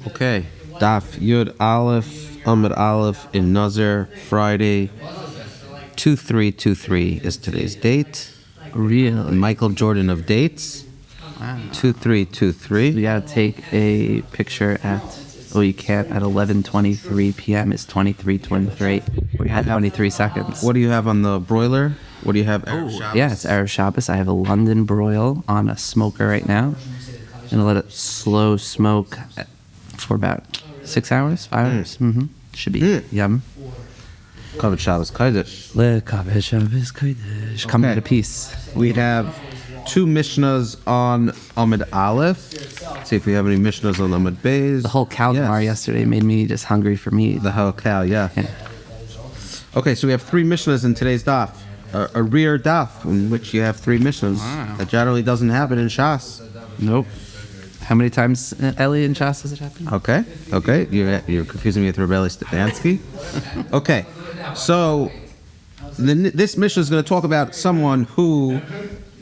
Okay, Daf Yud Aleph Amud Aleph in Nazir, Friday, 2323 is today's date. Really? Michael Jordan of dates. Wow. 2323. We gotta take a picture at, you can't, at 11:23 p.m. It's 23:23. We had 23 seconds. What do you have on the broiler? What do you have? Yeah, it's Erev Shabbos. I have a London broil on a smoker right now. I'm gonna let it slow smoke for about 6 hours, 5 hours. Should be yum. Kavod Shabbos Kodesh. Lekaveh Shabbos Kodesh. Come at a piece. We have two Mishnahs on Amud Aleph. See if we have any Mishnahs on Amud Beis. The whole cow tomorrow yesterday made me just hungry for meat. The whole cow, yeah. Okay, so we have three Mishnahs in today's daf. A rear daf in which you have three Mishnahs. Wow. That generally doesn't happen in Shas. Nope. How many times, Ellie, in Shas does it happen? Okay. You're confusing me with Rebelli Stefanski. Okay, so this Mishnah is going to talk about someone who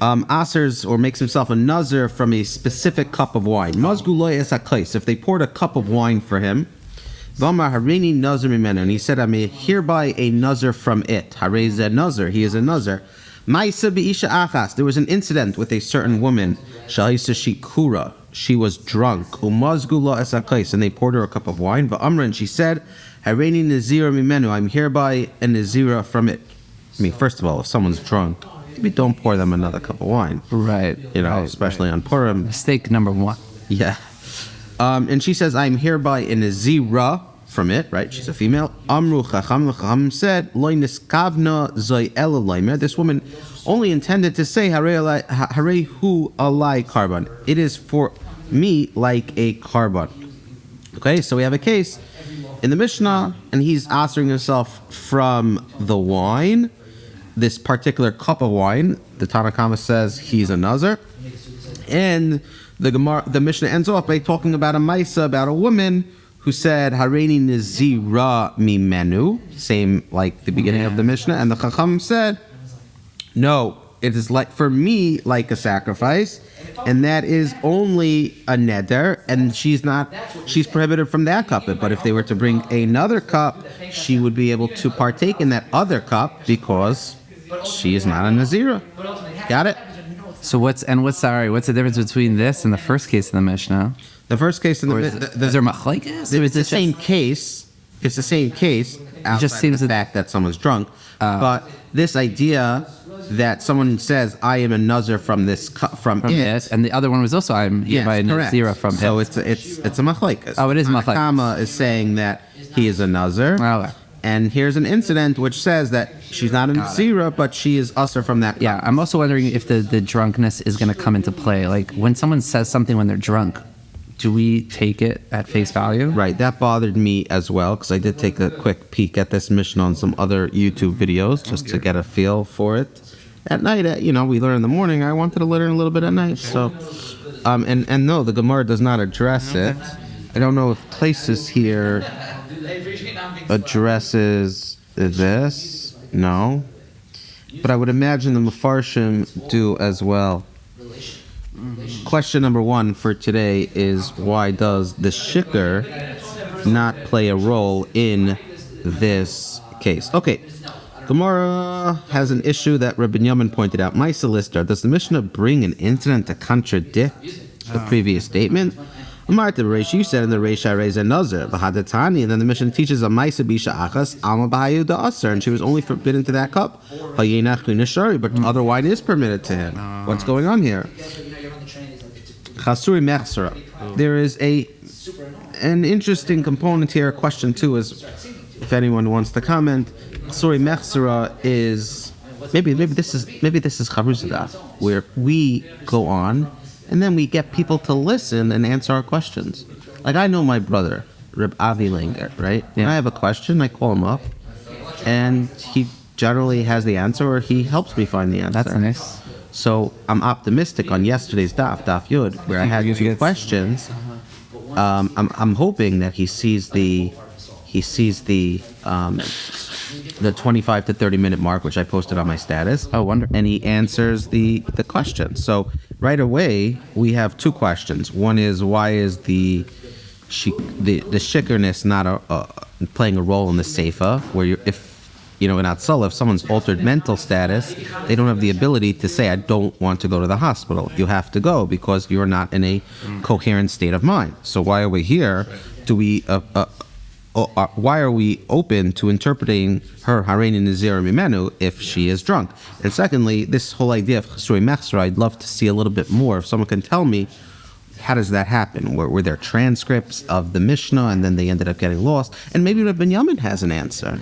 asers or makes himself a Nazir from a specific cup of wine. Mazguloi es hakais. If they poured a cup of wine for him, V'amar harini Nazir mimenu, and he said, I'm hereby a Nazir from it. Harei zeh Nazir, he is a Nazir. Ma'isa b'isha achas. There was an incident with a certain woman. Shahisa shikura. She was drunk. Umazgula es hakais, and they poured her a cup of wine. V'amra, and she said, harini nazira mimenu. I'm hereby a Nazira from it. I mean, first of all, if someone's drunk, maybe don't pour them another cup of wine. Right. Especially on Purim. Mistake number one. Yeah. And she says, I'm hereby in a zira from it, right? She's a female. Amru chacham said, Loi niskavna zoi elalaimer. This woman only intended to say, Harei hu alai karban. It is for me like a karban. Okay, so we have a case in the Mishnah, and he's answering himself from the wine, this particular cup of wine. The Tanna Kama says he's a Nazir. And the Mishnah ends off by talking about a Maisa, about a woman who said, Hareini Nazira mimenu, same like the beginning of the Mishnah. And the Chacham said, no, it is like for me like a sacrifice, and that is only a neder, and she's prohibited from that cup. But if they were to bring another cup, she would be able to partake in that other cup because she is not a Nazira. Got it? So what's the difference between this and the first case in the Mishnah? The first case in is there machlekes? It's the same case. It's the same case. It just seems the fact that someone's drunk. But this idea that someone says, I am a Nazir from this from it, and the other one was also I'm by a Nazira from so it. So it's a machlekes. Oh, it is machlekes. Kama is saying that he is a Nazir. Okay. And here's an incident which says that she's not a Nazira, but she is usher from that cup. Yeah, I'm also wondering if the drunkenness is going to come into play. Like, when someone says something when they're drunk, do we take it at face value? Right, that bothered me as well, because I did take a quick peek at this mission on some other YouTube videos, just to get a feel for it. At night, we learn in the morning. I wanted to learn a little bit at night. So, and no, the Gemara does not address it. I don't know if Places here addresses this. No. But I would imagine the Mefarshim do as well. Question number one for today is, why does the shikr not play a role in this case? Okay, Gemara has an issue that Binyomin pointed out. My solicitor, does the Mishnah bring an incident to contradict the previous statement? Amarta Reish, you said in the Reish Harei Nazir, Bahadatani, and then the Mishnah teaches a Maisa Bisha Achas, Alma Bahayu da Aser, and she was only forbidden to that cup. But other wine is permitted to him. What's going on here? Chasuri Mechsera. There is an interesting component here. Question 2 is, if anyone wants to comment, Chasuri Mechsera is maybe this is Chavrusa Daf, where we go on and then we get people to listen and answer our questions. Like, I know my brother, Reb Avi Langer, right? Yeah. When I have a question, I call him up, and he generally has the answer, or he helps me find the answer. That's nice. So I'm optimistic on yesterday's Daf Yud, where I had two questions. I'm hoping that he sees the 25 to 30 minute mark, which I posted on my status. Oh, wonderful. And he answers the question. So right away, we have two questions. One is, why is the the shikerness not playing a role in the seifa, where if in Atzala, if someone's altered mental status, they don't have the ability to say, I don't want to go to the hospital. You have to go because you're not in a coherent state of mind. So why are we here? Why are we open to interpreting her Hareini Nazir Mimenu if she is drunk? And secondly, this whole idea of Chesroi Mechsra, I'd love to see a little bit more. If someone can tell me, how does that happen? Were there transcripts of the Mishnah and then they ended up getting lost? And maybe Binyomin has an answer.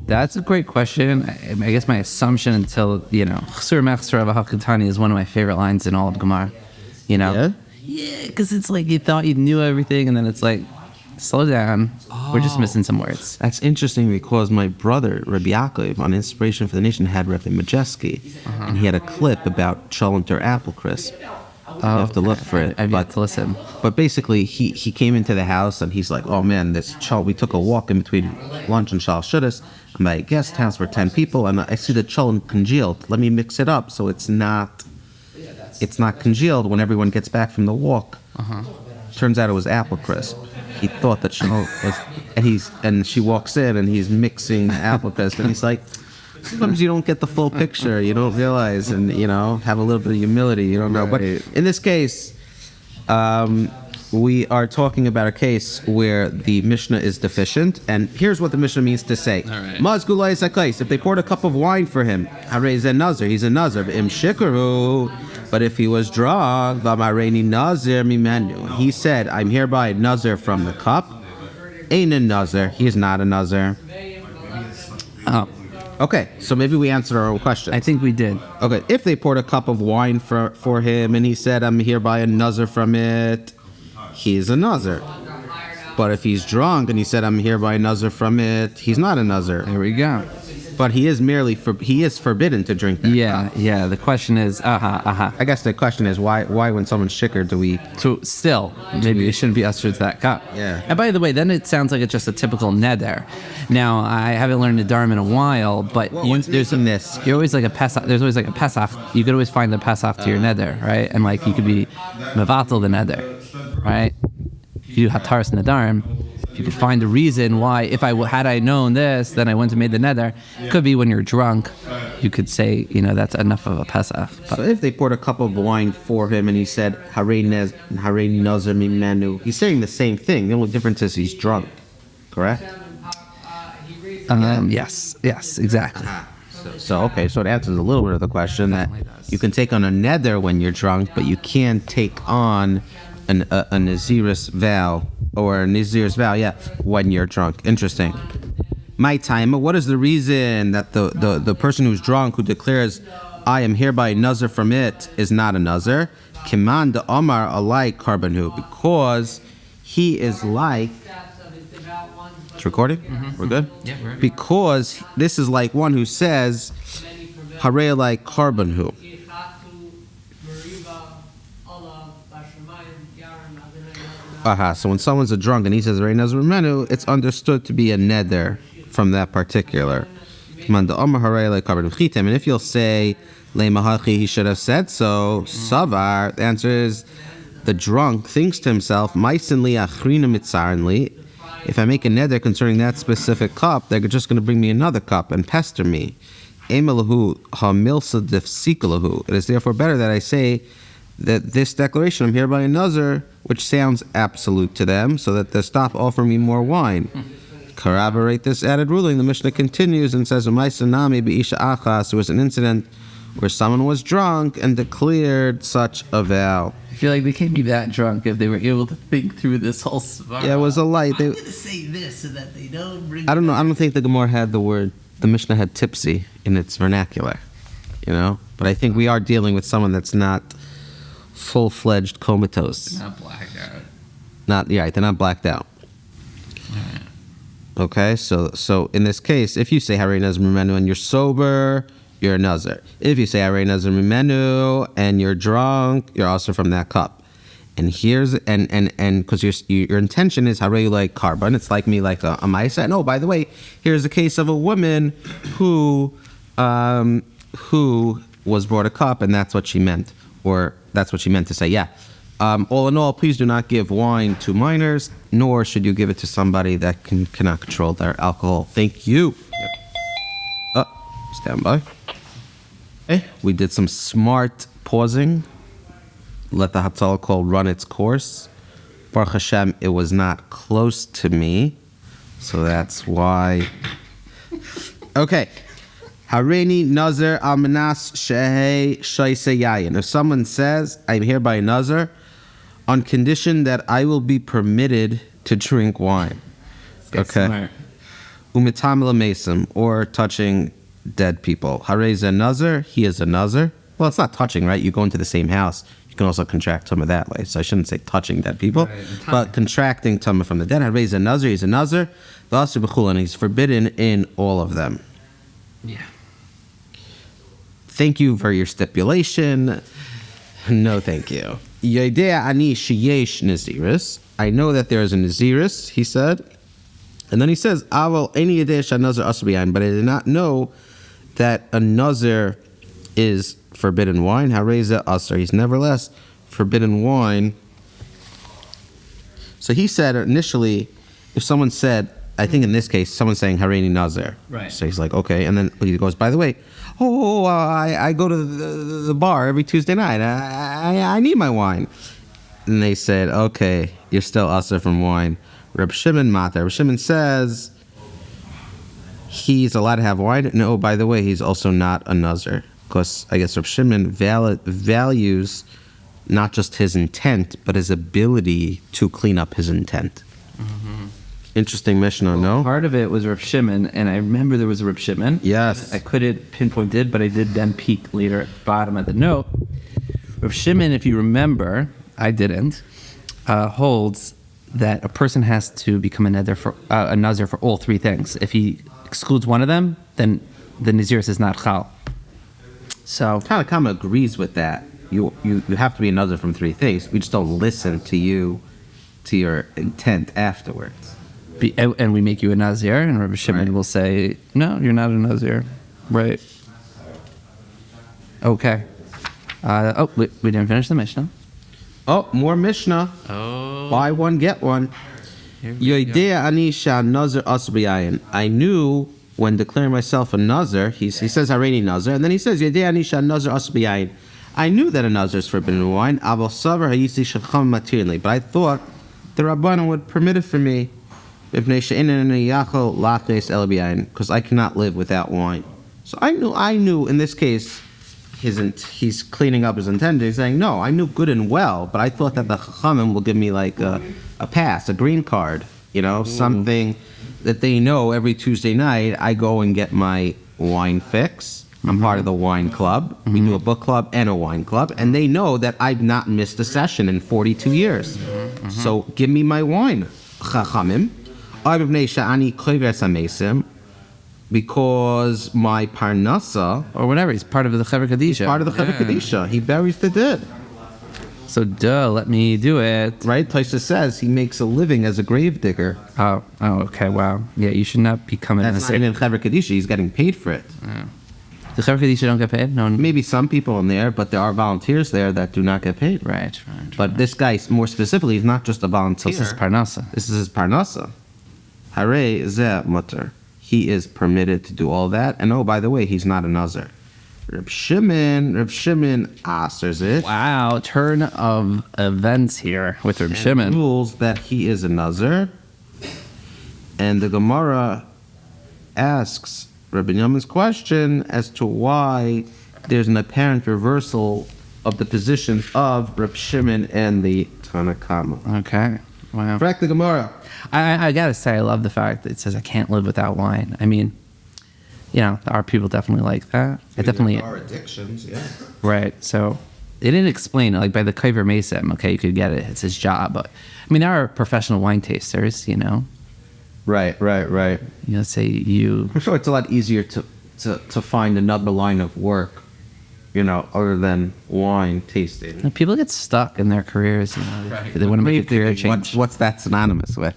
That's a great question. I guess my assumption until, Chesur Mechsra v'Hakatani is one of my favorite lines in all of Gemara. Yeah? Yeah, because it's like you thought you knew everything and then it's like, slow down. We're just missing some words. That's interesting because my brother, Rabbi Yaakov, on Inspiration for the Nation, had Rabbi Majeski, and he had a clip about Cholenter apple crisp. You have to look for it. I've yet to listen. But basically, he came into the house and he's like, oh man, we took a walk in between lunch and Shal Shudas. I'm at a guest house for 10 people, and I see the cholent congealed. Let me mix it up so it's not congealed when everyone gets back from the walk. Turns out it was apple crisp. He thought that Shal was, and she walks in and he's mixing apple crisp, and he's like, sometimes you don't get the full picture, you don't realize, and have a little bit of humility, you don't know. But in this case, we are talking about a case where the Mishnah is deficient, and here's what the Mishnah means to say. Mazgulai Sakais, if they poured a cup of wine for him, Harei Zen Nazir, he's a Nazir. Im Shikaru, but if he was drunk, Vamareini Nazir Mimenu, he said, I'm hereby Nazir from the cup. Ain't a Nazir, he is not a Nazir. Oh. Okay, so maybe we answered our own question. I think we did. Okay, if they poured a cup of wine for him and he said, I'm hereby a Nazir from it, he is a Nazir. But if he's drunk and he said, I'm hereby a Nazir from it, he's not a Nazir. There we go. But he is he is forbidden to drink that cup. Yeah. The question is, I guess the question is, why when someone's shikker do we... So still, maybe it shouldn't be ushered to that cup. Yeah. And by the way, then it sounds like it's just a typical neder. Now, I haven't learned the Dharma in a while, but there's always like a Pesach. There's always like a Pesach. You could always find the Pesach to your neder, right? And like you could be mevatel the neder, right? You do hataras nedarim. If you could find a reason why, had I known this, then I wouldn't have made the neder. Could be when you're drunk, you could say, that's enough of a Pesach. But so if they poured a cup of wine for him and he said, Harei Nazir Mimenu, he's saying the same thing. The only difference is he's drunk. Correct? Yes, exactly. So it answers a little bit of the question that you can take on a neder when you're drunk, but you can't take on a Nazir's vow, or a Nazir's vow, when you're drunk. Interesting. My time, what is the reason that the person who's drunk, who declares, I am hereby Nazir from it, is not a Nazir? Kiman de Omar alai karbanhu, because he is like... It's recording? Mm-hmm. We're good? Yeah, we're good. Because this is like one who says, Harei alai karbanhu. So when someone's a drunk and he says Harei Nazir Mimenu, it's understood to be a neder from that particular. And if you'll say he should have said so, Savar, the answer is the drunk thinks to himself, if I make a neder concerning that specific cup, they're just going to bring me another cup and pester me. It is therefore better that I say that this declaration, I'm hereby a Nazir, which sounds absolute to them, so that they stop offering me more wine. Corroborate this added ruling, the Mishnah continues and says, there was an incident where someone was drunk and declared such a vow. I feel like they can't be that drunk if they were able to think through this whole svara. Yeah, it was a light. I'm going to say this so that they don't bring... I don't know. I don't think the Gemara had the Mishnah had tipsy in its vernacular, But I think we are dealing with someone that's not full-fledged comatose. Not blacked out. They're not blacked out. Okay, so in this case, if you say Harei Nazir Mimenu and you're sober, you're a Nazir. If you say Harei Nazir Mimenu and you're drunk, you're also from that cup. And here's because your intention is Harei like carbon. It's like me, like a Maisa. And by the way, here's a case of a woman who was brought a cup, and that's what she meant, or that's what she meant to say. All in all, please do not give wine to minors, nor should you give it to somebody that cannot control their alcohol. Thank you. Stand by. Okay, we did some smart pausing. Let the Hatzalah call run its course. Baruch Hashem, it was not close to me, so that's why. Okay. Hareini Nazir Almanas Shehei Shaise Yayin. If someone says, I'm hereby Nazir, on condition that I will be permitted to drink wine. Okay. Umitam Lamesim, or touching dead people. Hareza Nazir, he is a Nazir. Well, it's not touching, right? You go into the same house. You can also contract tumah that way. So I shouldn't say touching dead people, but contracting tumah from the dead. Hareza Nazir, he's a Nazir. And he's forbidden in all of them. Yeah. Thank you for your stipulation. No, thank you. Yodea ani sheyesh naziris. I know that there is a naziris, he said. And then he says, Aval any yodea nazir asbiyan, but I did not know that a nazir is forbidden wine. Hareza asar. He's nevertheless forbidden wine. So he said initially, if someone said, I think in this case, someone's saying Hareini Nazir. Right. So he's like, okay. And then he goes, by the way, I go to the bar every Tuesday night. I need my wine. And they said, okay, you're still usher from wine. Reb Shimon Matar. Reb Shimon says he's allowed to have wine. No, by the way, he's also not a Nazir. Because I guess Reb Shimon values not just his intent, but his ability to clean up his intent. Mm-hmm. Interesting Mishnah, no? Part of it was Reb Shimon, and I remember there was a Reb Shimon. Yes. I couldn't pinpoint it, but I did then peek later at the bottom of the note. Reb Shimon, if you remember, I didn't, holds that a person has to become a Nazir for all three things. If he excludes one of them, then the Naziris is not Chal. So Tanakama agrees with that. You have to be a Nazir from three things. We just don't listen to your intent afterwards. And we make you a Nazir, and Rabbi Shimon will say, no, you're not a Nazir. Right. Okay. We didn't finish the Mishnah. Oh, more Mishnah. Oh. Buy one, get one. Yoidea anisha Nazir asbiyayin. I knew when declaring myself a Nazir, he says Hareini Nazir, and then he says Yoidea anisha Nazir asbiyayin. I knew that a Nazir is forbidden wine. Aval savar hayisi shacham materially, but I thought the Rabbanan would permit it for me. Because I cannot live without wine. So I knew in this case, he's cleaning up his intent. He's saying, no, I knew good and well, but I thought that the Chachamim will give me like a pass, a green card, something that they know every Tuesday night I go and get my wine fix. I'm part of the wine club. We do a book club and a wine club, and they know that I've not missed a session in 42 years. So give me my wine, Chachamim. Because my parnasa, or whatever, he's part of the Chevra Kadisha. Part of the Chevra Kadisha. He buries the dead. So let me do it. Right? Taisa says he makes a living as a grave digger. Oh, okay, wow. Yeah, you should not become a That's not in Chevra Kadisha. He's getting paid for it. Yeah. The Chevra Kadisha don't get paid? No. Maybe some people in there, but there are volunteers there that do not get paid. Right. But this guy, more specifically, is not just a volunteer. So this is parnasa. This is his parnasa. Hare zeh mutter. He is permitted to do all that. And oh, by the way, he's not a Nazir. Reb Shimon asers it. Wow, turn of events here with Reb Shimon. Rules that he is a Nazir. And the Gemara asks Reb Binyomin's question as to why there's an apparent reversal of the position of Reb Shimon and the Tanakama. Okay, wow. Correct the Gemara. I gotta say, I love the fact that it says I can't live without wine. I mean, our people definitely like that. It definitely there are addictions, yeah. Right. So they didn't explain it. Like by the Kaiver Mesem, okay, you could get it. It's his job, but I mean, there are professional wine tasters, Right. Say you. I'm sure it's a lot easier to find another line of work, other than wine tasting. People get stuck in their careers, Right. They want to make a career change. What's that synonymous with,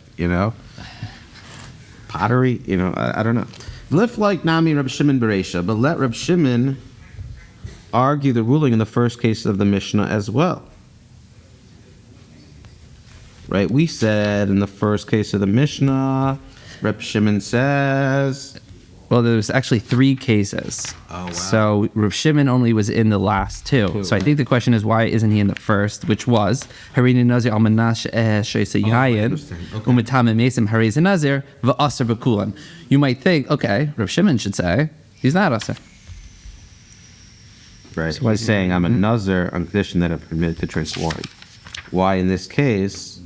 Pottery, I don't know. Lift like Nami Reb Shimon Bereisha, but let Reb Shimon argue the ruling in the first case of the Mishnah as well. right? We said in the first case of the Mishnah, Reb Shimon says... Well, there's actually 3 cases. Oh, wow. So Reb Shimon only was in the last 2. So I think the question is, why isn't he in the first, which was Harini Nazir al Manash Sheisa Yayin Umitame Mason Hariz Nazir V'Aser B'Kulan. You might think, okay, Reb Shimon should say he's not Aser. Right. So he's saying I'm a Nazir on condition that I'm permitted to drink wine. Why in this case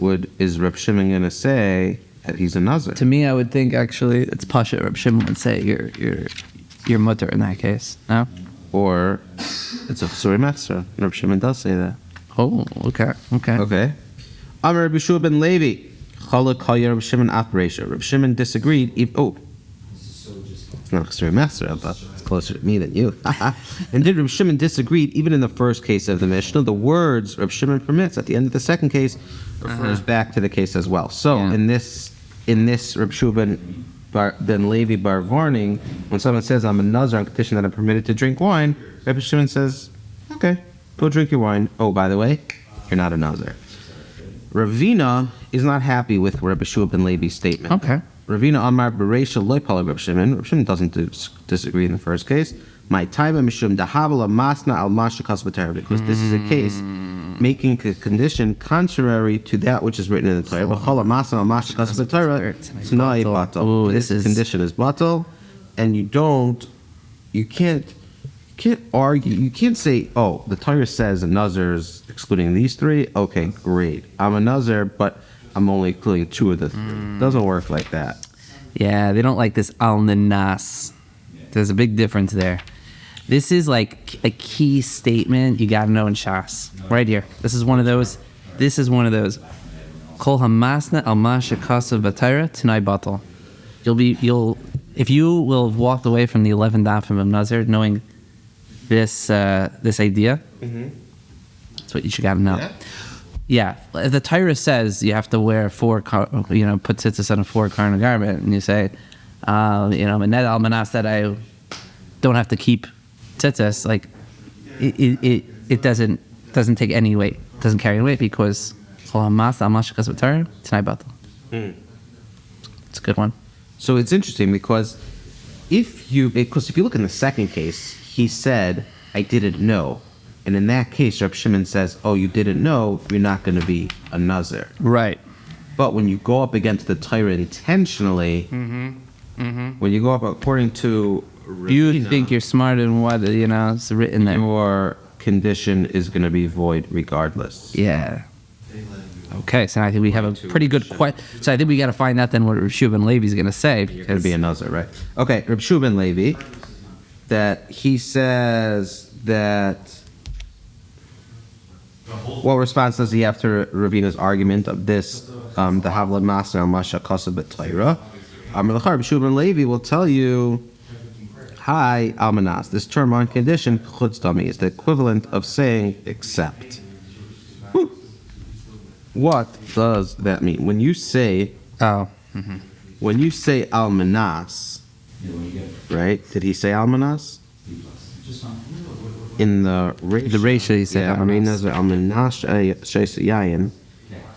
is Reb Shimon going to say that he's a Nazir? To me, I would think actually it's Pasha. Reb Shimon would say you're mutter in that case. No? Or it's a Suri Matzah. Reb Shimon does say that. Oh, okay. Okay. Amar Reb Yeshua ben Levi. Chalak Hayar Reb Shimon Apresha. Reb Shimon disagreed. It's not a Suri Matzah, but it's closer to me than you. And did Reb Shimon disagreed even in the first case of the Mishnah? The words Reb Shimon permits at the end of the second case refers back to the case as well. So in this Reb Yeshua ben Levi bar warning, when someone says I'm a Nazir on condition that I'm permitted to drink wine, Reb Shimon says, okay, go drink your wine. Oh, by the way, you're not a Nazir. Ravina is not happy with Reb Yeshua ben Levi's statement. Okay. Ravina Amar Bereisha Loipala Reb Shimon. Reb Shimon doesn't disagree in the first case. My time Mishum Dahabala Masna al Mashakas B'Torah, because this is a case making a condition contrary to that which is written in the Torah. V'Chala Masna al Mashakas B'Torah T'nai Batal. This condition is batal, and you can't argue. You can't say, oh, the Torah says a Nazir is excluding these 3. Okay, great. I'm a Nazir, but I'm only including 2 of the 3. Doesn't work like that. Yeah, they don't like this al-nanas. There's a big difference there. This is like a key statement you got to know in Shas. Right here. This is one of those. Kol hamasna al mashakasav b'Torah t'nai batal. If you will have walked away from the 11 dafim of Nazir knowing this idea, that's what you should got to know. Yeah, the Torah says you have to wear 4, put tzitzis on a 4-corner garment, and you say, Maned al manas that I don't have to keep tzitzis. Like it doesn't take any weight, doesn't carry any weight because it's a good one. So it's interesting because if you look in the second case, he said I didn't know. And in that case, Reb Shimon says, oh, you didn't know, you're not going to be a Nazir. Right. But when you go up against the Torah intentionally, when you go up according to Ravina, you think you're smarter than what, it's written there. Your condition is going to be void regardless. Yeah. Okay, so I think we have a pretty good question. So I think we got to find out then what Reb Shua ben Levi is going to say. You're going to be a Nazir, right? Okay, Reb Shua ben Levi, that he says that... What response does he have to Ravina's argument of this? The Havlad Master al Masha Kasav B'Torah. Reb Shua ben Levi will tell you, hi, Almanas. This term on condition, chutzdami, is the equivalent of saying except. What does that mean? When you say, when you say Almanas, right? Did he say Almanas? In the ratio, he said Almanas.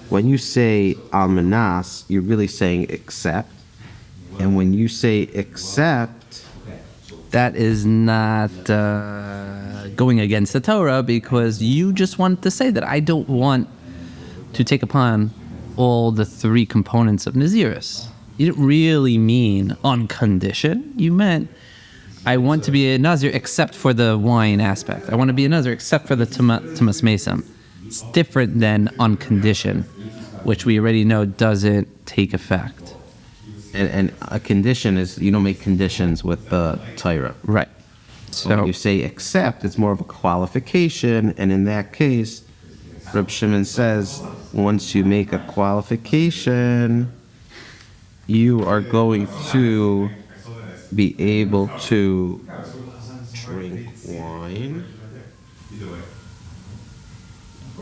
When you say Almanas, you're really saying except. And when you say except, that is not going against the Torah, because you just want to say that I don't want to take upon all the 3 components of Naziris. You didn't really mean on condition. You meant I want to be a Nazir except for the wine aspect. I want to be a Nazir except for the Tumas Mesam. It's different than on condition, which we already know doesn't take effect. And a condition is, you don't make conditions with the Torah. Right. So when you say except, it's more of a qualification, and in that case, Reb Shimon says, once you make a qualification, you are going to be able to drink wine,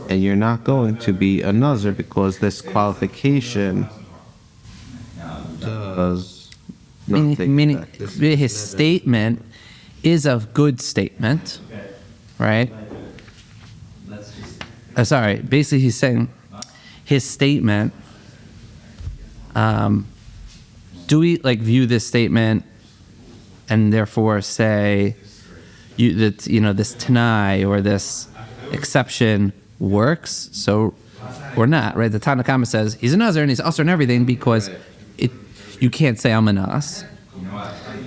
and you're not going to be a Nazir because this qualification does meaning his statement is a good statement, right? Basically he's saying his statement, do we like view this statement and therefore say this Tanai or this exception works? So or not, right? The Tanna Kama says he's a Nazir and he's usher and everything because you can't say I'm a Nas.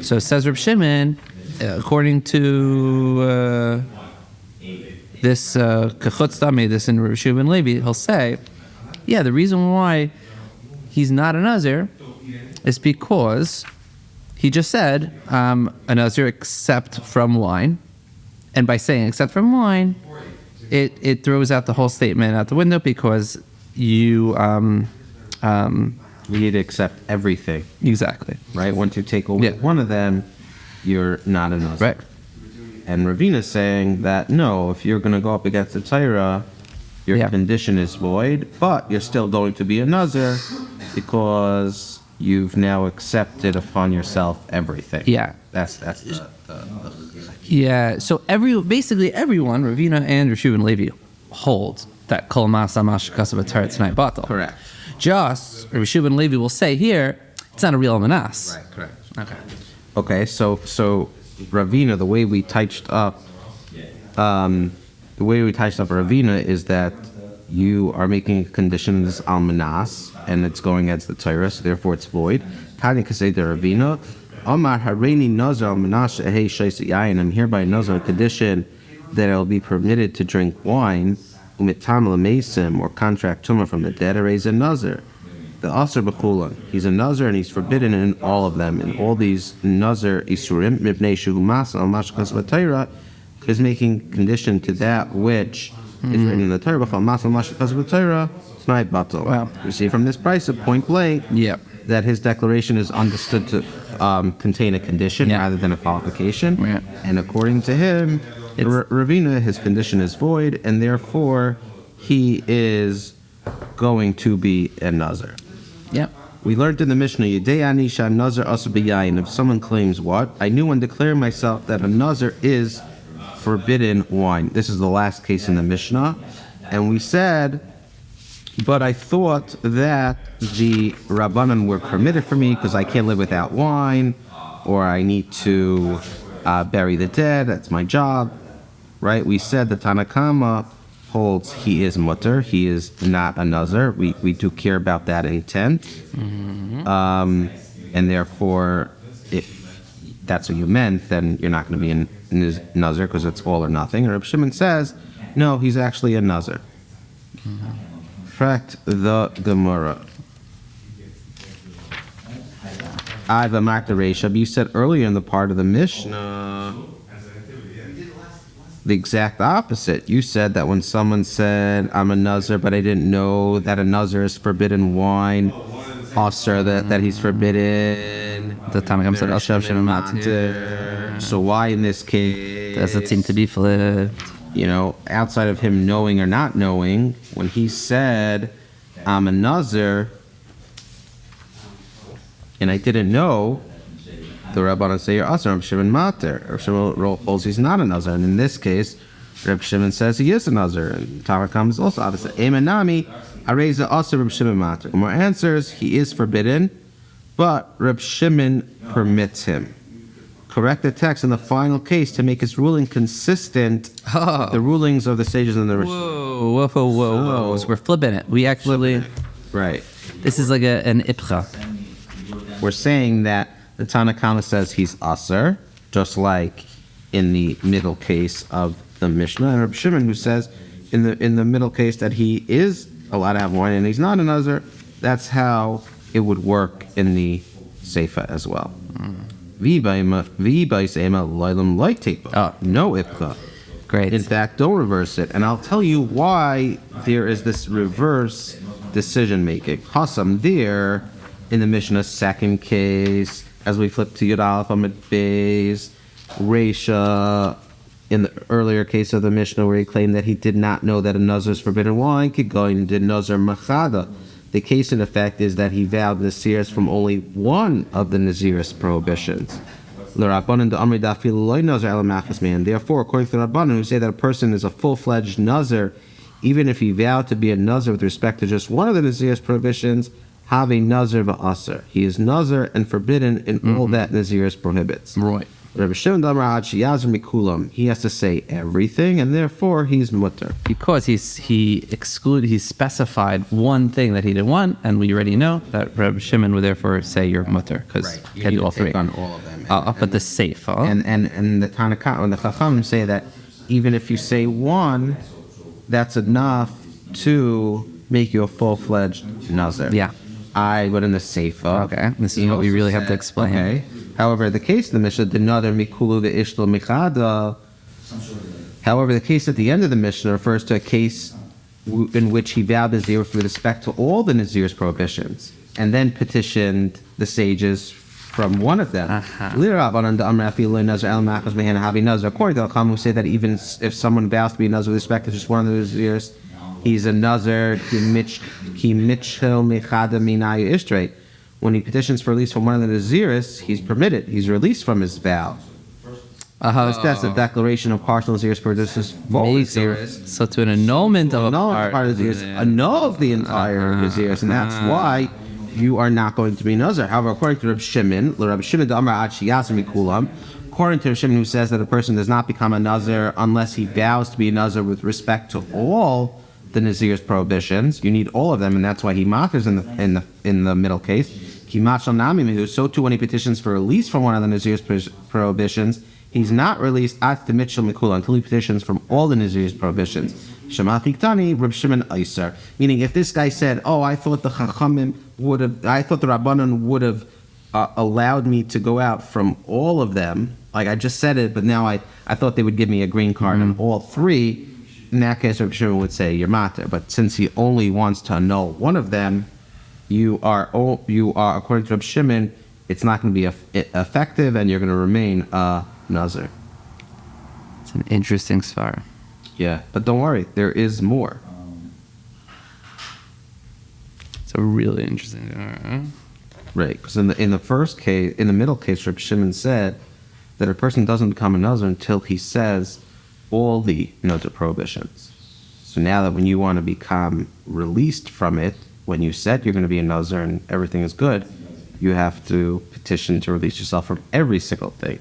So says Reb Shimon, according to this Kachutz Dami, this in Reb Shimon Levi, he'll say, yeah, the reason why he's not a Nazir is because he just said a Nazir except from wine, and by saying except from wine, it throws out the whole statement out the window because you need to accept everything. Exactly. Right? Once you take away one of them, you're not a Nazir. Right. And Ravina is saying that, no, if you're going to go up against the Torah, your condition is void, but you're still going to be a Nazir because you've now accepted upon yourself everything. Yeah. That's the Yeah, so basically everyone, Ravina and Rishu and Levi, holds that Kol Masa Mash Kasav Torah tonight Batal. Correct. Just Rishu and Levi will say here, it's not a real manas. Right, correct. Okay, so Ravina, the way we touched up Ravina is that you are making conditions al manas and it's going against the Torah, so therefore it's void. Tanya can say to Ravina, Amar Hareini Nazar al Manas Ehei Shaisa Yayin. I'm hereby Nazar a condition that I'll be permitted to drink wine, umitam l'meisim, or contract tumah from the dead, or is a Nazar. The Asr B'chulan. He's a Nazar and he's forbidden in all of them. In all these Nazar Isurim, Mibnei Shuhumas al Mashkas V'Torah, is making condition to that which is written in the Torah. B'chal Mas al Mashkas V'Torah, T'nai Batal. Wow. You see from this price of point blank that his declaration is understood to contain a condition rather than a qualification. Yeah. And according to him, Ravina, his condition is void, and therefore he is going to be a Nazar. Yep. We learned in the Mishnah, Yedei Anisha Nazar Asu B'Yayin. If someone claims what? I knew when declaring myself that a Nazar is forbidden wine. This is the last case in the Mishnah. And we said, but I thought that the Rabbanan were permitted for me because I can't live without wine, or I need to bury the dead, that's my job. Right? We said the Tanakama holds he is mutter, he is not a Nazar. We do care about that intent. And therefore, if that's what you meant, then you're not going to be a Nazar because it's all or nothing. And Reb Shimon says, no, he's actually a Nazar. Fact the Gemara. I've a Makta Reisha, but you said earlier in the part of the Mishnah the exact opposite. You said that when someone said, I'm a Nazar, but I didn't know that a Nazar is forbidden wine, also that he's forbidden. The Tanakh said, Ashav Shem Matir. So why in this case? Does it seem to be flipped? Outside of him knowing or not knowing, when he said, I'm a Nazar, and I didn't know, the Rabbanan say, you're Asar, Reb Shimon Matir. Reb Shimon holds he's not a Nazar. And in this case, Reb Shimon says he is a Nazar. And Tanakh is also opposite. Emanami, Areza Asar, Reb Shimon Matir. More answers, he is forbidden, but Reb Shimon permits him. Correct the text in the final case to make his ruling consistent the rulings of the sages in the Rishon. Whoa. So we're flipping it. We actually... Right. This is like an ipcha. We're saying that the Tanakh says he's Asar, just like in the middle case of the Mishnah. And Reb Shimon, who says in the middle case that he is allowed to have wine and he's not a Nazar, that's how it would work in the Seifa as well. No ipka. Great. In fact, don't reverse it. And I'll tell you why there is this reverse decision making. Hasam there in the Mishnah's second case, as we flip to Yud Aleph Amid Beis, Reisha in the earlier case of the Mishnah where he claimed that he did not know that a Nazar is forbidden wine, Kigoyin did Nazar Machada. The case in effect is that he vowed Naziris from only one of the Naziris prohibitions. Therefore, according to the Rabbanan, who say that a person is a full-fledged Nazir, Even if he vowed to be a Nazir with respect to just one of the Nazir's prohibitions, have a Nazir v'aser. He is Nazir and forbidden in all that Nazir's prohibits. Right. Rabbi Shimon Damar Ad Sheyazir Mikulam. He has to say everything, and therefore he's mutter. Because he specified one thing that he didn't want, and we already know that Rabbi Shimon would therefore say you're mutter, because you can do all three. On all of them. Up at the safe. Huh? And the Tanakh and the Chacham say that even if you say one, that's enough to make you a full-fledged Nazir. Yeah. But in the Seifa. Okay. This is what we really have to explain. Okay. However, the case of the Mishnah, the Nader Mikulu the Ishla Michada. However, the case at the end of the Mishnah refers to a case in which he vowed Nazir with respect to all the Nazir's prohibitions, and then petitioned the sages from one of them. According to the Chacham, who say that even if someone vows to be a Nazir with respect to just one of the Nazirs, he's a Nazir. When he petitions for release from one of the Naziris, he's permitted. He's released from his vow. That's a declaration of partial Naziris for this is full Naziris. So to an annulment of a part of Naziris, annul the entire Naziris, and that's why you are not going to be Nazir. However, according to Reb Shimon, according to Reb Shimon, who says that a person does not become a Nazir unless he vows to be a Nazir with respect to all the Nazir's prohibitions. You need all of them, and that's why he matters in the middle case. So too, when he petitions for release from one of the Nazir's prohibitions, he's not released at the Mitchell Mikula until he petitions from all the Nazir's prohibitions. Reb Shimon Eiser. Meaning, if this guy said, "Oh, I thought the Chachamim I thought the Rabbanon would have allowed me to go out from all of them," like I just said it, but now I thought they would give me a green card on all three. In that case, Reb Shimon would say you're matter. But since he only wants to annul one of them, you are according to Reb Shimon, it's not going to be effective, and you're going to remain a Nazir. It's an interesting svara. Yeah, but don't worry, there is more. It's a really interesting. Right, because in the first case, in the middle case, Reb Shimon said that a person doesn't become a Nazir until he says all the Nazir prohibitions. So now that when you want to become released from it, when you said you're going to be a Nazir and everything is good, you have to petition to release yourself from every single thing.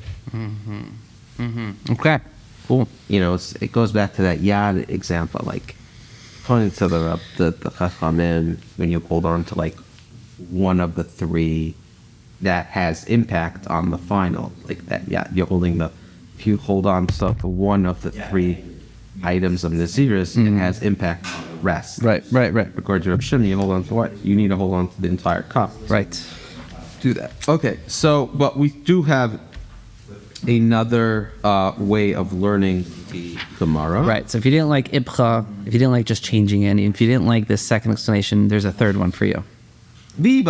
Okay, cool. It goes back to that Yad example, like according to the Chachamim, when you hold on to like one of the three that has impact on the final, like that, if you hold on to one of the three items of Naziris, it has impact on the rest. Right. According to Reb Shimon, you hold on to what? You need to hold on to the entire cup. Right. Do that. Okay, but we do have another way of learning the Gemara. Right, so if you didn't like Ibcha, if you didn't like just changing it, if you didn't like this second explanation, there's a third one for you. The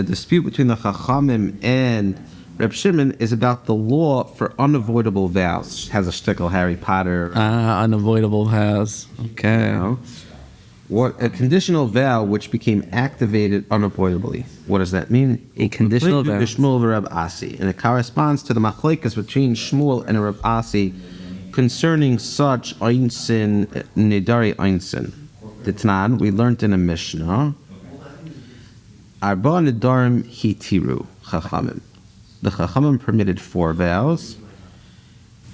dispute between the Chachamim and Reb Shimon is about the law for unavoidable vows. Has a shtickle Harry Potter. Unavoidable vows. Okay. What a conditional vow which became activated unavoidably. What does that mean? A conditional vow. Shmuel v'Reb Asi, and it corresponds to the machlekes between Shmuel and Reb Asi concerning such einsin nidari einsin. The Tanan we learned in a Mishnah. Arba nidarim hitiru chachamim. The chachamim permitted 4 vows.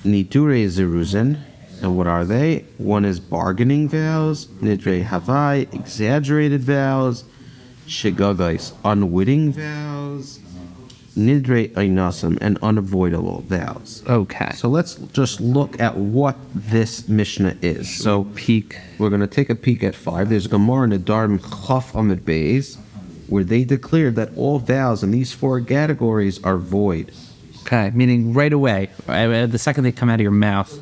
Nidure zeruzin. And what are they? One is bargaining vows, nidre havai, exaggerated vows, shigagais, unwitting vows, nidre einasim, and unavoidable vows. Okay. So let's just look at what this Mishnah is. So we're going to take a peek at 5. There's Gemara in the Darm Chaf Amid Beis, where they declared that all vows in these 4 categories are void. Okay, meaning right away, the second they come out of your mouth,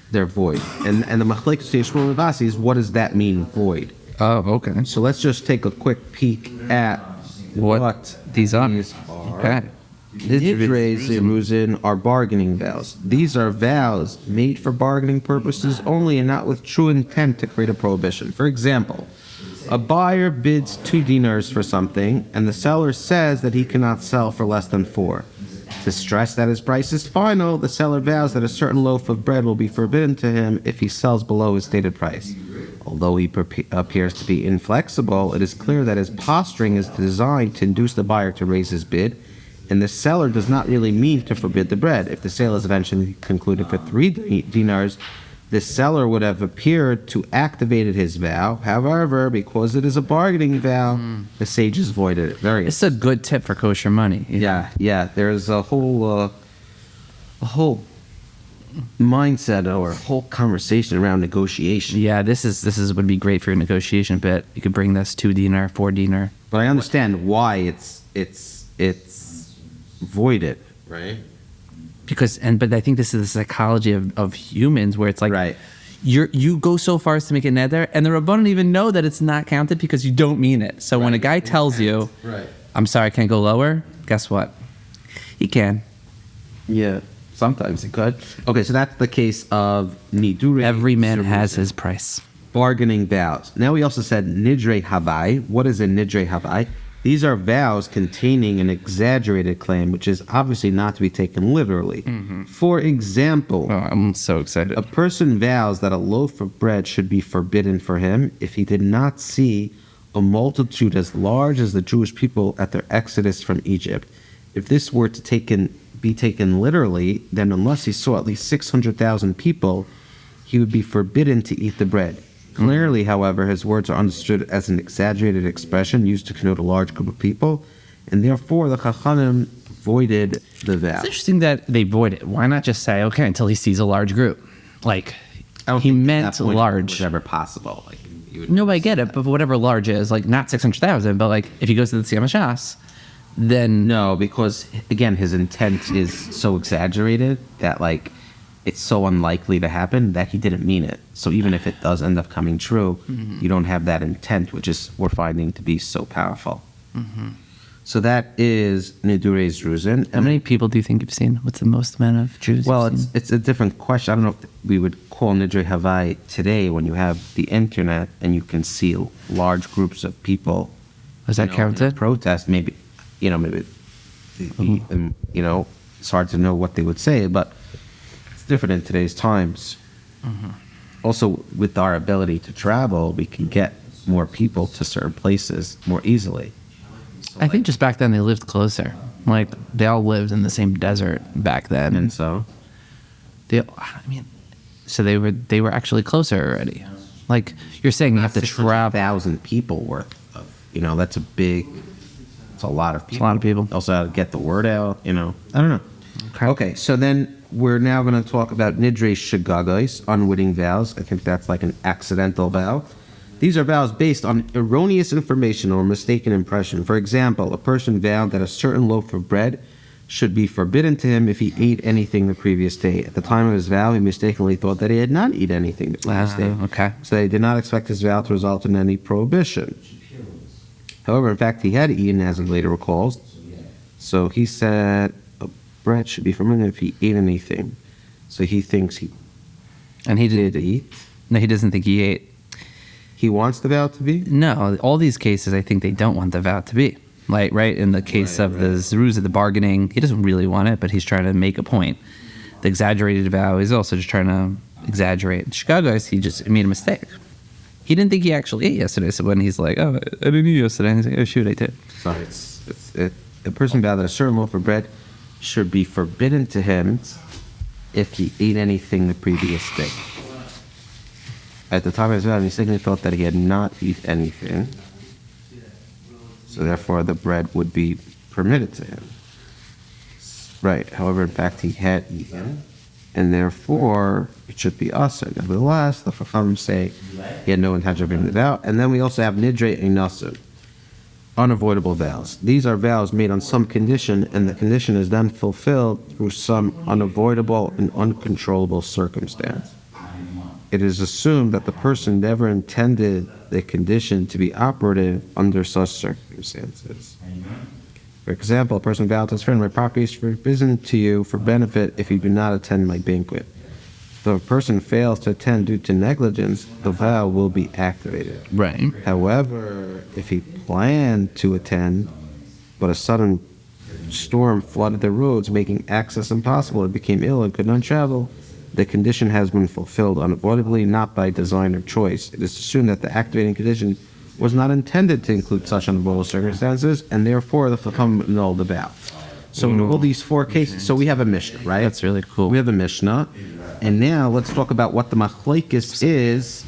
they're void. And the machlekes Shmuel and Basi is, what does that mean, void? Oh, okay. So let's just take a quick peek at what these are. Okay. Nidre zeruzin are bargaining vows. These are vows made for bargaining purposes only and not with true intent to create a prohibition. For example, a buyer bids 2 dinars for something and the seller says that he cannot sell for less than 4. To stress that his price is final, the seller vows that a certain loaf of bread will be forbidden to him if he sells below his stated price. Although he appears to be inflexible, it is clear that his posturing is designed to induce the buyer to raise his bid, and the seller does not really mean to forbid the bread. If the sale is eventually concluded for 3 dinars, the seller would have appeared to activated his vow. However, because it is a bargaining vow, the sages voided it. It's a good tip for kosher money. Yeah. There's a whole mindset or a whole conversation around negotiation. Yeah, this would be great for your negotiation bit. You could bring this 2 dinar, 4 dinar. But I understand why it's voided, right? But I think this is the psychology of humans, where it's like, right. You go so far as to make it neder, and the Rabbanan don't even know that it's not counted because you don't mean it. So when a guy tells you, right, I'm sorry, I can't go lower, guess what? He can. Yeah, sometimes he could. Okay, so that's the case of nidure. Every man has his price. Bargaining vows. Now we also said nidre havai. What is a nidre havai? These are vows containing an exaggerated claim, which is obviously not to be taken literally. For example, I'm so excited. A person vows that a loaf of bread should be forbidden for him if he did not see a multitude as large as the Jewish people at their exodus from Egypt. If this were to be taken literally, then unless he saw at least 600,000 people, he would be forbidden to eat the bread. Clearly, however, his words are understood as an exaggerated expression used to connote a large group of people, and therefore the Chachamim voided the vow. It's interesting that they void it. Why not just say, okay, until he sees a large group? Like, he meant large. Whatever possible. No, I get it, but whatever large is, like, not 600,000, but like, if he goes to the Tziyam HaShas, then... No, because, again, his intent is so exaggerated that, like, it's so unlikely to happen that he didn't mean it. So even if it does end up coming true, you don't have that intent, which is we're finding to be so powerful. So that is Nidurei Druzin. How many people do you think you've seen? What's the most amount of Jews? Well, it's a different question. I don't know if we would call Nidrei Havai today when you have the internet and you can see large groups of people. Was that counted? Protest, maybe, it's hard to know what they would say, but different in today's times. Also, with our ability to travel, we can get more people to certain places more easily. So I think just back then they lived closer. Like, they all lived in the same desert back then. And so? So they were actually closer already. Like, you're saying you have to travel. 1,000 people worth of, that's a lot of people. It's a lot of people. Also, how to get the word out, I don't know. Okay, so then we're now going to talk about Nidre Shagagos, unwitting vows. I think that's like an accidental vow. These are vows based on erroneous information or mistaken impression. For example, a person vowed that a certain loaf of bread should be forbidden to him if he ate anything the previous day. At the time of his vow, he mistakenly thought that he had not eaten anything the previous day. Okay. So he did not expect his vow to result in any prohibition. However, in fact, he had eaten, as he later recalls. So he said bread should be forbidden if he ate anything. So he thinks he did eat. No, he doesn't think he ate. He wants the vow to be? No, all these cases, I think they don't want the vow to be. Like, right, in the case of the Chavrusa, the bargaining, he doesn't really want it, but he's trying to make a point. The exaggerated vow is also just trying to exaggerate. Chicago's, he just made a mistake. He didn't think he actually ate yesterday, so when he's like, oh, I didn't eat yesterday, and he's like, oh, shoot, I did. So the person vowed that a certain loaf of bread should be forbidden to him if he ate anything the previous day. At the time of his vow, he mistakenly thought that he had not eaten anything, so therefore the bread would be permitted to him. Right. However, in fact, he had eaten, and therefore it should be usher. Nevertheless, the Chachamim say he had no intention of bringing the vow. And then we also have nidre einasur, unavoidable vows. These are vows made on some condition, and the condition is then fulfilled through some unavoidable and uncontrollable circumstance. It is assumed that the person never intended the condition to be operative under such circumstances. For example, a person vowed to his friend, my property is forbidden to you for benefit if you do not attend my banquet. If a person fails to attend due to negligence, the vow will be activated. Right. However, if he planned to attend, but a sudden storm flooded the roads, making access impossible. It became ill and could not travel. The condition has been fulfilled unavoidably, not by design or choice. It is assumed that the activating condition was not intended to include such unavoidable circumstances, and therefore the Chacham annulled the vow. So in all these four cases, so we have a Mishnah, right? That's really cool. We have a Mishnah, and now let's talk about what the machlokes is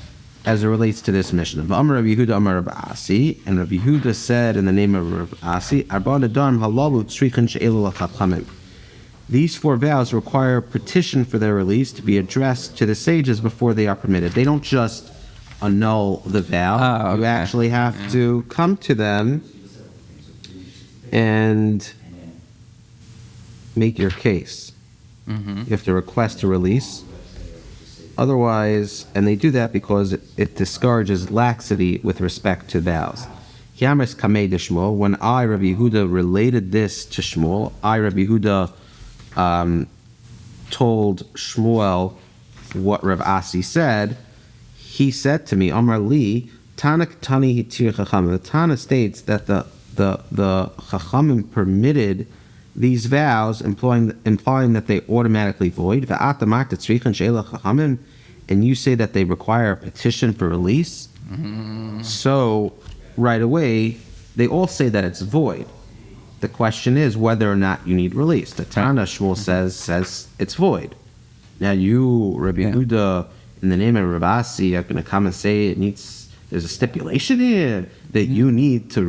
as it relates to this Mishnah. Amar Rabbi Yehuda, Amar Rabbi Asi, and Rabbi Yehuda said in the name of Rabbi Asi, Arba Nadarm halalu tzrichin she'elu l'chachamim. These four vows require petition for their release to be addressed to the sages before they are permitted. They don't just annul the vow. Oh, okay. You actually have to come to them and make your case. You have to request a release. Otherwise, and they do that because it discourages laxity with respect to vows. Yamris kamei de Shmuel. When I, Rabbi Yehuda, related this to Shmuel, I, Rabbi Yehuda, told Shmuel what Rav Asi said. He said to me, Amar Li, Tana Tani Hitir Chachamim. The Tana states that the Chachamim permitted these vows, implying that they automatically void. And you say that they require a petition for release. So right away, they all say that it's void. The question is whether or not you need release. The Tana Shmuel says it's void. Now you, Rabbi Yehuda, in the name of Rabbi Asi, are going to come and say there's a stipulation here that you need to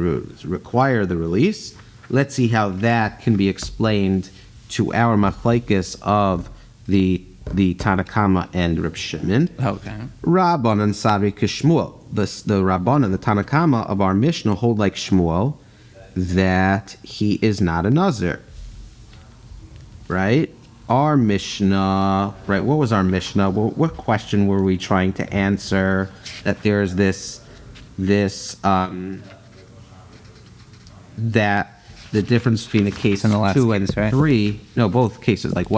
require the release. Let's see how that can be explained to our machlokes of the Tanakama and Reb Shimon. Okay. Rabbanan Savi Kishmuel. The Rabbanan, the Tanakama of our Mishnah, hold like Shmuel that he is not a Nazir. Right? Our Mishnah, right? What was our Mishnah? What question were we trying to answer? That there's that the difference between a case in the last 2 and case, right? 3, no, both cases, like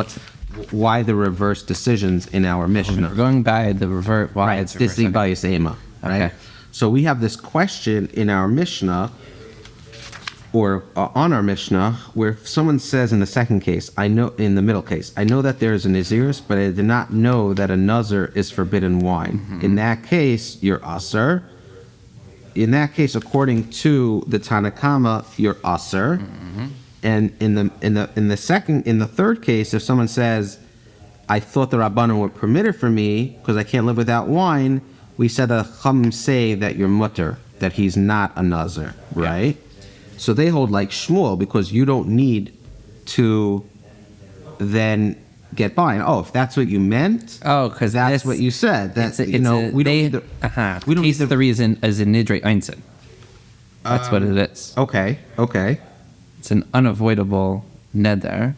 why the reverse decisions in our Mishnah? We're going by the revert. Why Right, it's it's Disney by Yisema, right? Okay. So we have this question in our Mishnah, or on our Mishnah, where if someone says in the second case, in the middle case, I know that there is a Nazirus, but I did not know that a Nazir is forbidden wine. In that case, you're Asr. In that case, according to the Tanakama, you're Asr. And in the third case, if someone says, I thought the Rabbanan would permit it for me because I can't live without wine, we said that Chum say that you're mutter, that he's not a Nazir, right? So they hold like Shmuel because you don't need to then get by. And, if that's what you meant, because that's what you said. That we don't need the case of the reason is a nidre einstein. That's what it is. Okay. It's an unavoidable neder.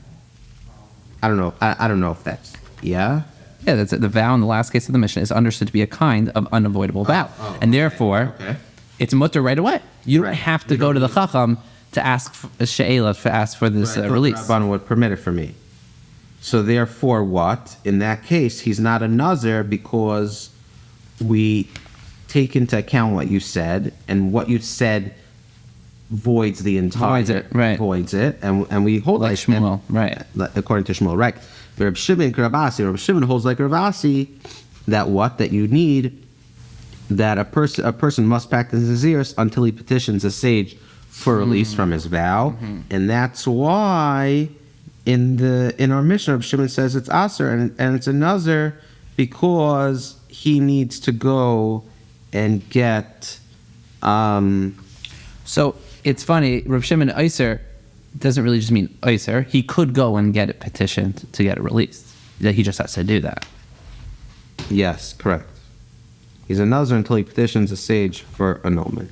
I don't know. I don't know if that's Yeah, that's it. The vow in the last case of the Mishnah is understood to be a kind of unavoidable vow, and therefore it's mutter right away. You don't have to go to the Chacham to ask she'ela to ask for this release. Rabbanan would permit it for me. So therefore, what? In that case, he's not a Nazir because we take into account what you said, and what you said voids the entire... Voids it, right. Voids it, and we hold Like Shmuel, right. According to Shmuel, right. But Reb Shimon holds like Reb Asi that what? That you need... that a person must practice Nazirus until he petitions a sage for release from his vow, and that's why in our Mishnah, Shimon says it's Aser and it's a Nazir because he needs to go and get. So it's funny, Rav Shimon Iser doesn't really just mean Iser. He could go and get it petitioned to get it released. He just has to do that. Yes, correct. He's a Nazir until he petitions a sage for annulment.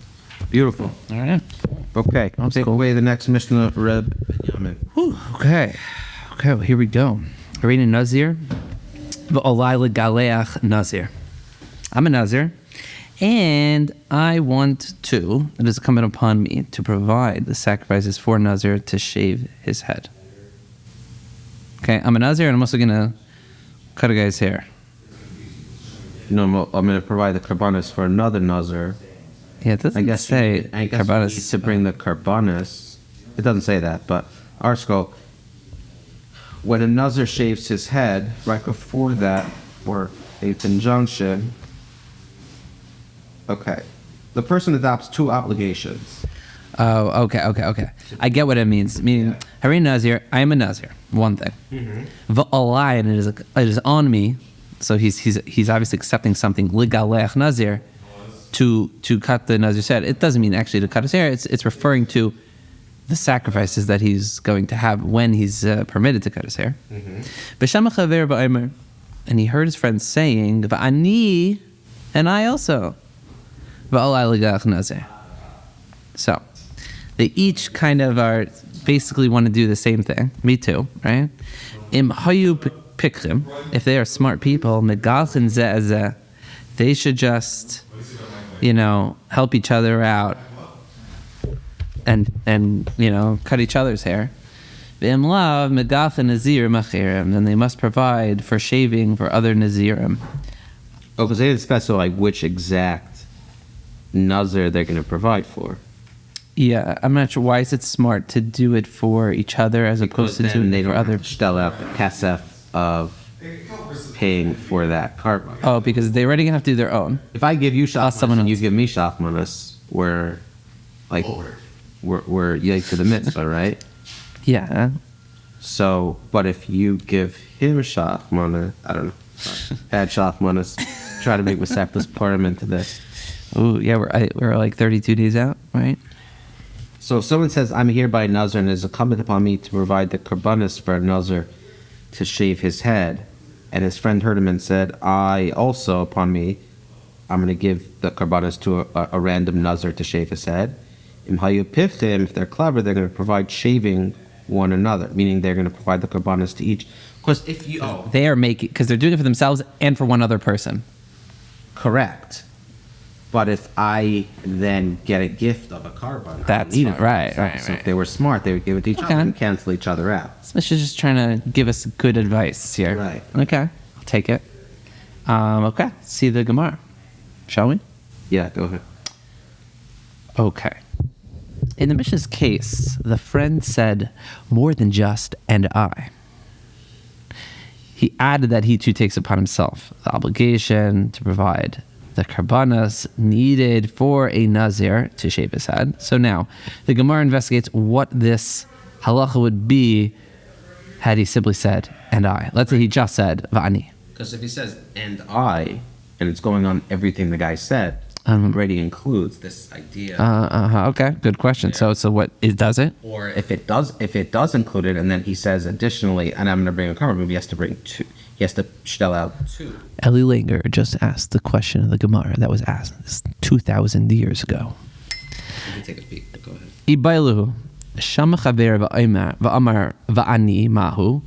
Beautiful. All right. Okay, I'll take away the next Mishnah, Reb Binyomin. Okay, well, here we go. Arena Nazir. V'olai legaleach Nazir. I'm a Nazir, and I want to, it is coming upon me, to provide the sacrifices for Nazir to shave his head. Okay, I'm a Nazir, and I'm also going to cut a guy's hair. No, I'm going to provide the karbanis for another Nazir. Yeah, it doesn't say I guess karbanis. you need to bring the karbanis. It doesn't say that, but Our skull. When a Nazir shaves his head, right before that, or a conjunction, okay, the person adopts two obligations. Oh, okay. I get what it means. Meaning, Hari Nazir, I am a Nazir. One thing. V'alai, and it is on me. So he's obviously accepting something. Ligalech Nazir, to cut the Nazir's head. It doesn't mean actually to cut his hair. It's referring to the sacrifices that he's going to have when he's permitted to cut his hair. And he heard his friends saying, "V'ani," and I also. V'alai ligalech Nazir. So they each kind of are basically want to do the same thing. Me too, right? Im hayu pikrim, if they are smart people, megalchin zeh, they should just, help each other out and cut each other's hair. V'im lav megalchin nazir machirim, then they must provide for shaving for other nazirim. Oh, because they didn't specify which exact Nazir they're going to provide for. Yeah, I'm not sure why is it smart to do it for each other as opposed to doing it for other. Shell out the kasef of paying for that carbon. Oh, because they already have to do their own. If I give you someone shachmanis and you else. give me shachmanis, we're yay to the mitzvah, right? Yeah. So, but if you give him shachmanis, I don't know, bad shachmanis, try to make Masechtas Purim into this. Oh, yeah, we're like 32 days out, right? So if someone says, I'm here by a Nazir and it is incumbent upon me to provide the karbanis for a Nazir to shave his head, and his friend heard him and said, I also, upon me, I'm going to give the karbanis to a random Nazir to shave his head. Im hayu piftim, if they're clever, they're going to provide shaving one another, meaning they're going to provide the karbanis to each. Because if you... They are making, because they're doing it for themselves and for one other person. Correct. But if I then get a gift of a carbon, That's fine. Right. So if they were smart, they would give it to each other and cancel each other out. Smith is just trying to give us good advice here. Right. Okay, I'll take it. Okay, see the Gemara, shall we? Yeah, go ahead. Okay. In the Mishnah's case, the friend said more than just "and I." He added that he too takes upon himself the obligation to provide the karbanas needed for a Nazir to shave his head. So now, the Gemara investigates what this halacha would be had he simply said, "and I." Let's say he just said, "Va'ani." Because if he says, and I, and it's going on everything the guy said, already includes this idea. Okay, good question. Yeah. So what, it does it? Or if it does include it, and then he says additionally, and I'm going to bring a carbon, he has to bring two. He has to shell out two. Eli Langer just asked the question of the Gemara that was asked 2,000 years ago. You can take a peek, but go ahead. Ibailu, Shama Chaver va'amar va'ani mahu,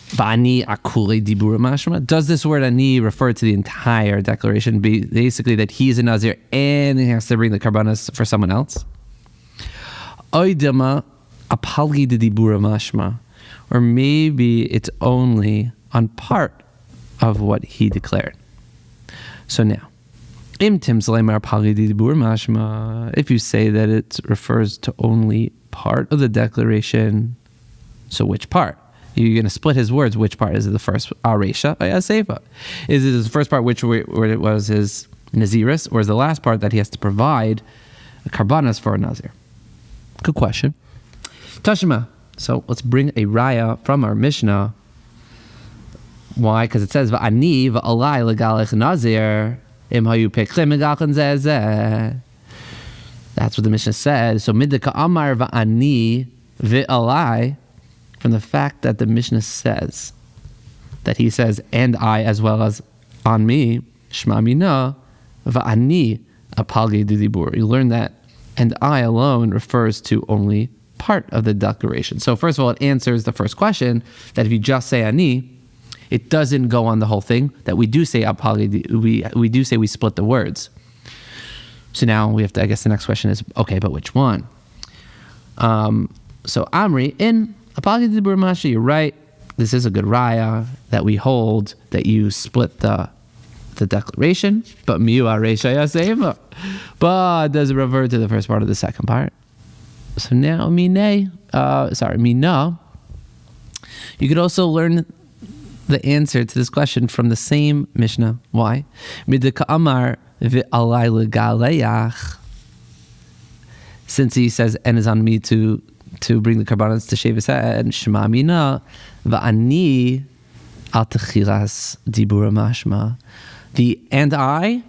va'ani akule dibura mashma. Does this word ani refer to the entire declaration? Basically that he's a Nazir and he has to bring the karbanas for someone else? Oidama apalgi de dibura mashma. Or maybe it's only on part of what he declared. So now, if you say that it refers to only part of the declaration, so which part? You're going to split his words. Which part? Is it the first Aresha? Seifa? Is it the first part where it was his Naziris, or is the last part that he has to provide a karbanas for a Nazir? Good question. Tashima. So let's bring a raya from our Mishnah. Why? Because it says va'ani va'alai legalech nazir im hayu peklim megalchen zeh. That's what the Mishnah said. So midika amar va'ani va'alai, from the fact that the Mishnah says that he says and I as well as on me, shma mina va'ani apalgi didibur. You learn that and I alone refers to only part of the declaration. So first of all, it answers the first question that if you just say ani, it doesn't go on the whole thing. That we do say apali, we do say we split the words. So now we have to, I guess the next question is, okay, but which one? So Amri, in apali dibur mashi, you're right. This is a good raya that we hold that you split the declaration, but miu aresha yaseva. But does it revert to the first part of the second part? So now, mina, you could also learn the answer to this question from the same Mishnah. Why? Since he says, and is on me to bring the karbanos to shave his head, shema mina, va'ani al techilas dibura mashma. The and I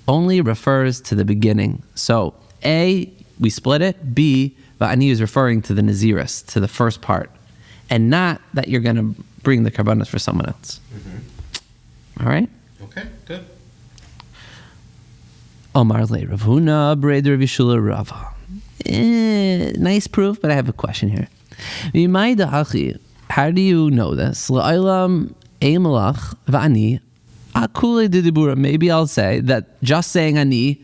only refers to the beginning. So A, we split it. B, va'ani is referring to the Naziris, to the first part. And not that you're going to bring the karbanos for someone else. All right? Okay, good. Omar le Rav Huna, Breder Vishula Rava. Nice proof, but I have a question here. How do you know this? Maybe I'll say that just saying ani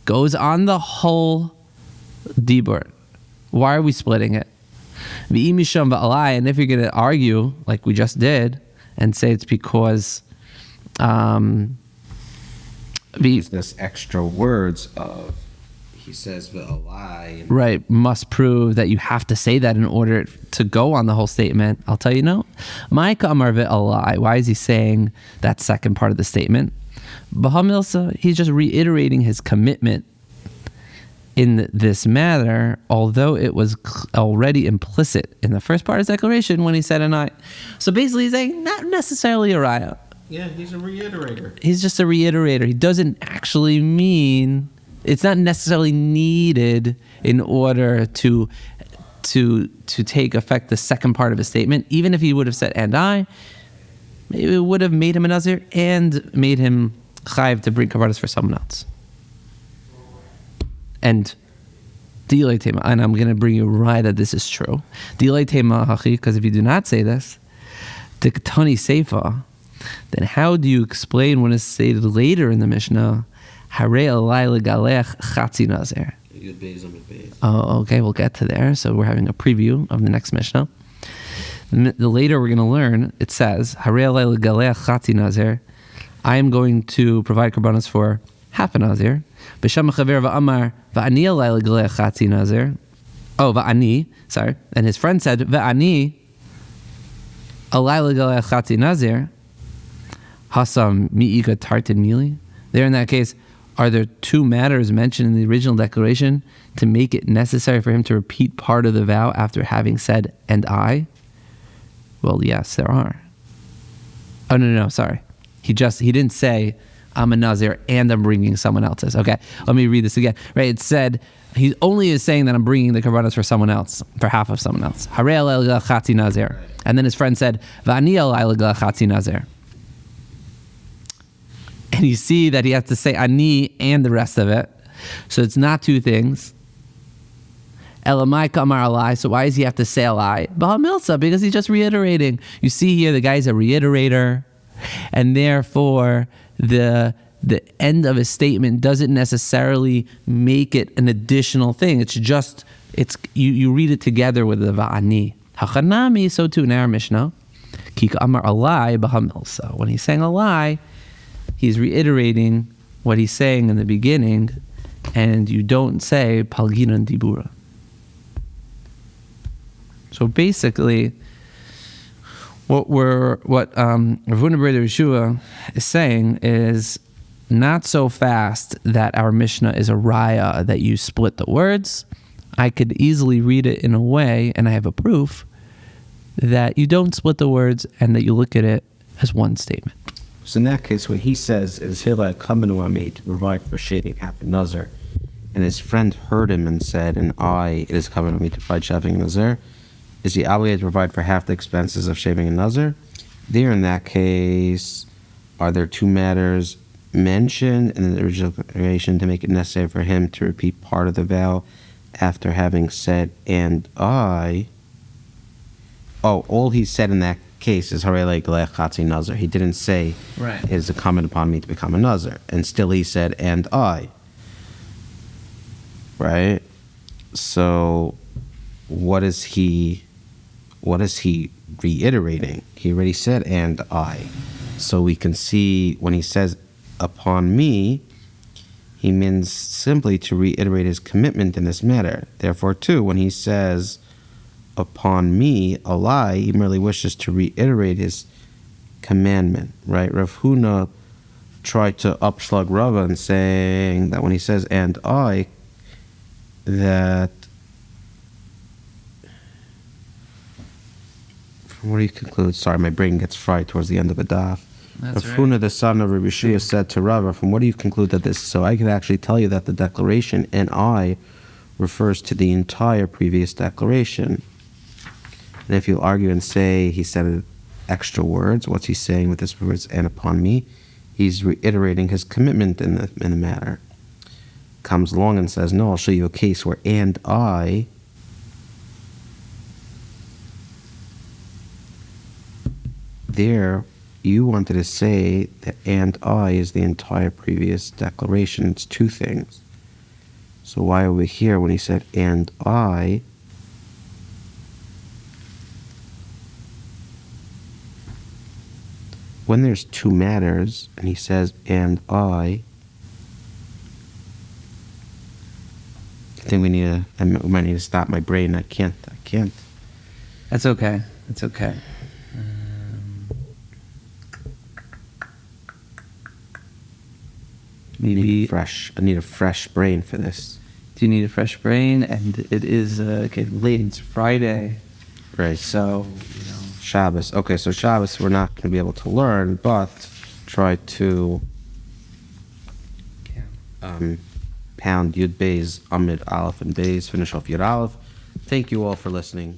goes on the whole dibur. Why are we splitting it? And if you're going to argue, like we just did, and say it's because this extra words of, he says v'alai, right, must prove that you have to say that in order to go on the whole statement. I'll tell you no. Ma'ika amar v'alai. Why is he saying that second part of the statement? B'hamilsa, he's just reiterating his commitment in this matter, although it was already implicit in the first part of his declaration when he said an I. So basically he's saying not necessarily a raya. Yeah, he's a reiterator. He's just a reiterator. He doesn't actually mean, it's not necessarily needed in order to take effect the second part of his statement. Even if he would have said and I, maybe it would have made him a Nazir and made him chayiv to bring karbanos for someone else. And and I'm going to bring you right that this is true. Because if you do not say this, tiktani seifa, then how do you explain when it's stated later in the Mishnah, Harei alai legalech chatzi nazir? Oh, okay, we'll get to there. So we're having a preview of the next Mishnah. The later we're going to learn, it says, Harei alai legalech chatzi nazir, I am going to provide karbanos for half a nazir. B'sham chaver va'amar va'ani alai legalech chatzi nazir. Oh, va'ani, sorry. And his friend said, va'ani alai legalech chatzi nazir. Hasam mi'iga tartin mili. There in that case, are there two matters mentioned in the original declaration to make it necessary for him to repeat part of the vow after having said, and I? Well, yes, there are. Oh, no, sorry. He didn't say, I'm a Nazir and I'm bringing someone else's. Okay, let me read this again. Right, it said, he only is saying that I'm bringing the karbanos for someone else, for half of someone else. Harei alai chatzi nazir. And then his friend said, Va'ani alai chatzi nazir. And you see that he has to say ani and the rest of it. So it's not two things. Elamai kamar alai. So why does he have to say alai? B'hamilsa, because he's just reiterating. You see here, the guy's a reiterator. And therefore, the end of his statement doesn't necessarily make it an additional thing. It's just, you read it together with the va'ani. Hachanami, so too in our Mishnah. Kika amar alai b'hamilsa. When he's saying alai, he's reiterating what he's saying in the beginning, and you don't say palginan dibura. So basically, what Rav Huna Breder Yeshua is saying is not so fast that our Mishnah is a raya that you split the words. I could easily read it in a way, and I have a proof that you don't split the words and that you look at it as one statement. So in that case, what he says is, Hila kamenu ami to provide for shaving half a nazir, and his friend heard him and said, and it is kamenu ami to provide shaving a nazir. Is he obligated to provide for half the expenses of shaving a nazir? There, in that case, are there two matters mentioned in the original declaration to make it necessary for him to repeat part of the vow after having said, and I? Oh, all he said in that case is Harei legalech chatzi nazir. He didn't say, right, it is incumbent upon me to become a nazir. And still he said, and I. Right? So what is he reiterating? He already said, and I. So we can see when he says, upon me, he means simply to reiterate his commitment in this matter. Therefore, too, when he says, upon me, a lie, he merely wishes to reiterate his commandment, right? Rav Huna tried to upslug Rava and saying that when he says, and I, that, from what do you conclude? Sorry, my brain gets fried towards the end of the daf. Rav Huna, the son of Rabbi Shua, said to Rava, from what do you conclude that this? So I can actually tell you that the declaration, and I, refers to the entire previous declaration. And if you argue and say he said extra words, what's he saying with this words, and upon me? He's reiterating his commitment in the matter. Comes along and says, no, I'll show you a case where and I there you wanted to say that and I is the entire previous declaration. It's two things. So why over here when he said and I, when there's two matters and he says and I think we might need to stop my brain. I can't. That's okay. It's okay. Maybe fresh. I need a fresh brain for this. Do you need a fresh brain? And it is late. It's Friday, right? So Shabbos. Okay, so Shabbos we're not going to be able to learn, but try to pound Yud Beis, Amid Aleph and Beis, finish off Yud Aleph. Thank you all for listening.